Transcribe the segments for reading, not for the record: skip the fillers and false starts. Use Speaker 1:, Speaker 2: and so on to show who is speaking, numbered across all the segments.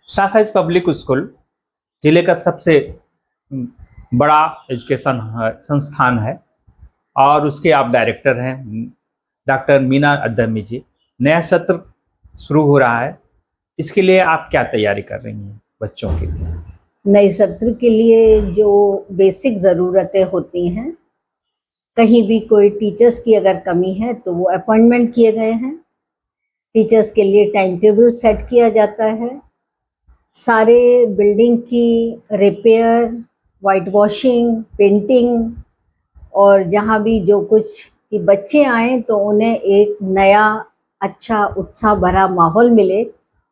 Speaker 1: साफेज public school जिले का सबसे बड़ा एजुकेशन संस्थान है और उसके आप डायरेक्टर हैं डॉक्टर मीना अद्दमी जी। नया सत्र शुरू हो रहा है, इसके लिए आप क्या तैयारी कर रही हैं बच्चों के लिए?
Speaker 2: नए सत्र के लिए जो बेसिक ज़रूरतें होती हैं, कहीं भी कोई टीचर्स की अगर कमी है तो वो अपॉइंटमेंट किए गए हैं। टीचर्स के लिए टाइम टेबल सेट किया जाता है। सारे बिल्डिंग की रिपेयर, वाइट वॉशिंग, पेंटिंग और जहाँ भी जो कुछ कि बच्चे आएँ तो उन्हें एक नया अच्छा उत्साह भरा माहौल मिले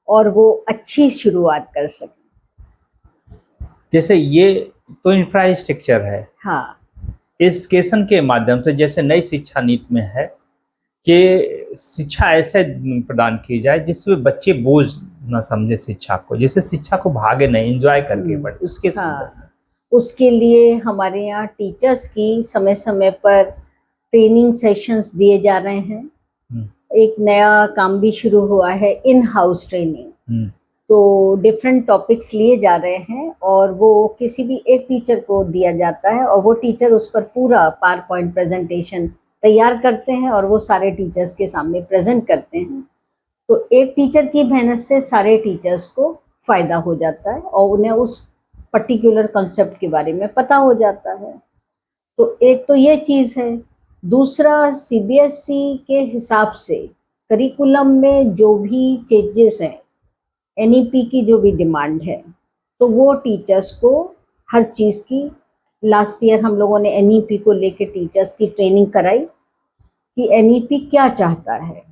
Speaker 2: और वो अच्छी शुरुआत कर सकें।
Speaker 1: जैसे ये तो इंफ्रास्ट्रक्चर है।
Speaker 2: हाँ,
Speaker 1: एजुकेशन के माध्यम से जैसे नई शिक्षा नीति में है कि शिक्षा ऐसे प्रदान की जाए जिसमें बच्चे बोझ न समझे शिक्षा को, जिससे शिक्षा को भागे नहीं, एंजॉय करके पढ़े, उसके संदर्भ में।
Speaker 2: उसके लिए हमारे यहाँ टीचर्स की समय समय पर ट्रेनिंग सेशंस दिए जा रहे हैं। एक नया काम भी शुरू हुआ है, इन हाउस ट्रेनिंग। तो डिफरेंट टॉपिक्स लिए जा रहे हैं और वो किसी भी एक टीचर को दिया जाता है और वो टीचर उस पर पूरा पावर पॉइंट प्रेजेंटेशन तैयार करते हैं और वो सारे टीचर्स के सामने प्रेजेंट करते हैं। तो एक टीचर की मेहनत से सारे टीचर्स को फ़ायदा हो जाता है और उन्हें उस पर्टिकुलर कॉन्सेप्ट के बारे में पता हो जाता है। तो एक तो ये चीज़ है। दूसरा, सीबीएसई के हिसाब से करिकुलम में जो भी चेंजेस हैं, एनईपी की जो भी डिमांड है, तो वो टीचर्स को हर चीज़ की, लास्ट ईयर हम लोगों ने एनईपी को लेके टीचर्स की ट्रेनिंग कराई कि एनईपी क्या चाहता है।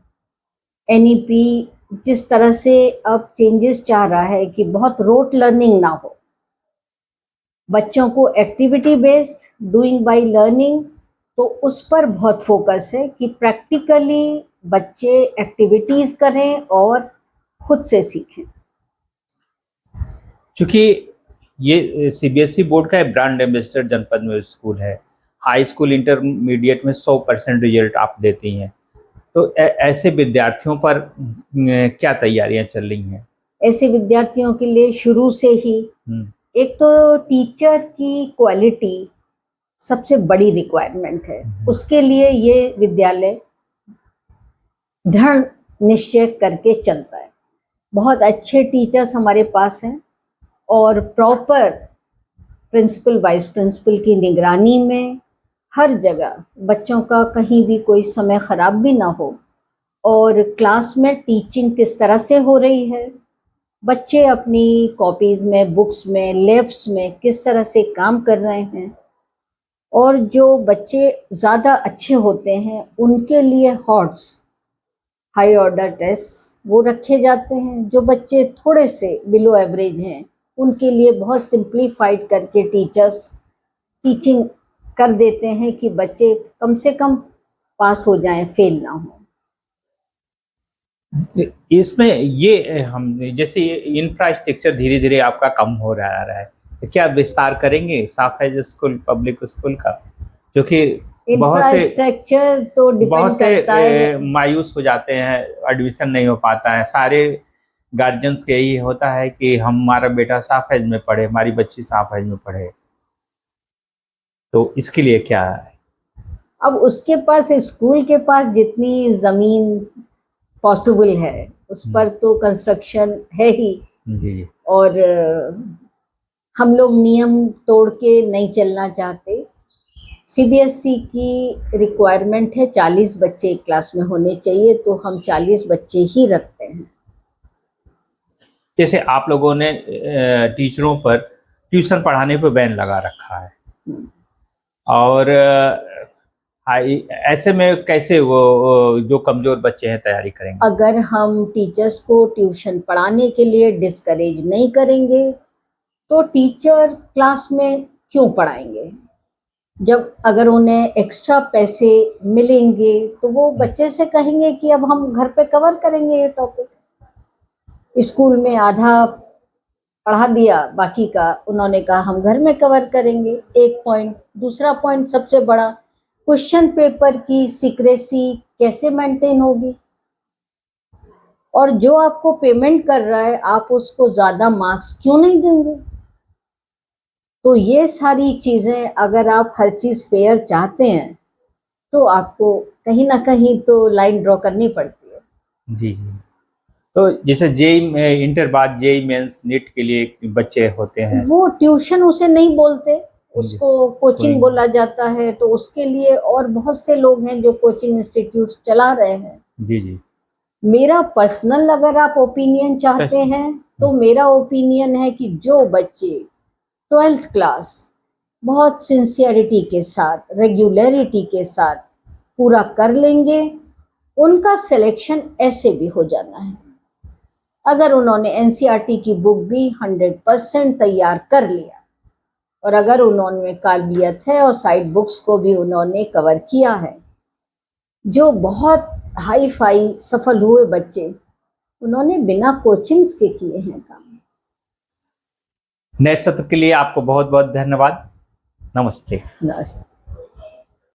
Speaker 2: एनईपी जिस तरह से अब चेंजेस चाह रहा है कि बहुत रोट लर्निंग ना हो, बच्चों को activity based doing by learning, तो उस पर बहुत फोकस है कि प्रैक्टिकली बच्चे एक्टिविटीज़ करें और खुद से सीखें।
Speaker 1: चूँकि ये सीबीएसई बोर्ड का ब्रांड एम्बेसडर जनपद में स्कूल है, हाई स्कूल इंटरमीडिएट में 100% रिजल्ट आप देती हैं, तो ऐसे विद्यार्थियों पर क्या तैयारियां चल रही हैं?
Speaker 2: ऐसे विद्यार्थियों के लिए शुरू से ही एक तो टीचर की क्वालिटी सबसे बड़ी रिक्वायरमेंट है। उसके लिए ये विद्यालय दृढ़ निश्चय करके चलता है। बहुत अच्छे टीचर्स हमारे पास हैं और प्रॉपर प्रिंसिपल वाइस प्रिंसिपल की निगरानी में हर जगह बच्चों का कहीं भी कोई समय ख़राब भी ना हो और क्लास में टीचिंग किस तरह से हो रही है, बच्चे अपनी कॉपीज़ में, बुक्स में, लैब्स में किस तरह से काम कर रहे हैं। और जो बच्चे ज़्यादा अच्छे होते हैं उनके लिए हॉट्स, हाई ऑर्डर टेस्ट वो रखे जाते हैं। जो बच्चे थोड़े से बिलो एवरेज हैं उनके लिए बहुत सिंप्लीफाइड करके टीचर्स टीचिंग कर देते हैं कि बच्चे कम से कम पास हो जाएं, फेल ना हो।
Speaker 1: इसमें ये हम जैसे ये इंफ्रास्ट्रक्चर धीरे धीरे आपका कम हो रहा है, तो क्या विस्तार करेंगे साफेज स्कूल पब्लिक स्कूल का? क्योंकि
Speaker 2: इंफ्रास्ट्रक्चर तो डिपेंड करता है।
Speaker 1: मायूस हो जाते हैं, एडमिशन नहीं हो पाता है, सारे गार्जियंस के यही होता है कि हमारा बेटा साफेज में पढ़े, हमारी बच्ची साफेज में पढ़े, तो इसके लिए क्या है?
Speaker 2: अब उसके पास, स्कूल के पास जितनी ज़मीन पॉसिबल है उस पर तो कंस्ट्रक्शन है ही
Speaker 1: जी।
Speaker 2: और हम लोग नियम तोड़ के नहीं चलना चाहते। सीबीएसई की रिक्वायरमेंट है 40 बच्चे एक क्लास में होने चाहिए, तो हम 40 बच्चे ही रखते हैं।
Speaker 1: जैसे आप लोगों ने टीचरों पर ट्यूशन पढ़ाने पर बैन लगा रखा है और ऐसे में कैसे वो जो कमजोर बच्चे हैं तैयारी करेंगे?
Speaker 2: अगर हम टीचर्स को ट्यूशन पढ़ाने के लिए डिस्करेज नहीं करेंगे तो टीचर क्लास में क्यों पढ़ाएंगे? जब अगर उन्हें एक्स्ट्रा पैसे मिलेंगे तो वो बच्चे से कहेंगे कि अब हम घर पे कवर करेंगे ये टॉपिक। स्कूल में आधा पढ़ा दिया, बाकी का उन्होंने कहा हम घर में कवर करेंगे। एक पॉइंट। दूसरा पॉइंट सबसे बड़ा, क्वेश्चन पेपर की सीक्रेसी कैसे मेंटेन होगी? और जो आपको पेमेंट कर रहा है आप उसको ज्यादा मार्क्स क्यों नहीं देंगे? तो ये सारी चीजें अगर आप हर चीज फेयर चाहते हैं तो आपको कहीं ना कहीं तो लाइन ड्रॉ करनी पड़ती है।
Speaker 1: जी जी। तो जैसे जेई इंटर बाद जेई मेंस नीट के लिए बच्चे होते हैं।
Speaker 2: वो ट्यूशन उसे नहीं बोलते, उसको कोचिंग
Speaker 1: कोई-
Speaker 2: बोला जाता है। तो उसके लिए और बहुत से लोग हैं जो कोचिंग इंस्टीट्यूट चला रहे हैं।
Speaker 1: जी जी।
Speaker 2: मेरा पर्सनल अगर आप ओपिनियन चाहते हैं तो मेरा ओपिनियन है कि जो बच्चे 12th क्लास बहुत सिंसियरिटी के साथ, रेगुलरिटी के साथ पूरा कर लेंगे, उनका सिलेक्शन ऐसे भी हो जाना है। अगर उन्होंने एनसीईआरटी की बुक भी 100% तैयार कर लिया और अगर उन्होंने काबिलियत है और साइड बुक्स को भी उन्होंने कवर किया है, जो बहुत हाई फाई सफल हुए बच्चे, उन्होंने बिना कोचिंग्स के किए हैं काम।
Speaker 1: नए सत्र के लिए आपको बहुत बहुत धन्यवाद। नमस्ते।
Speaker 2: नमस्ते।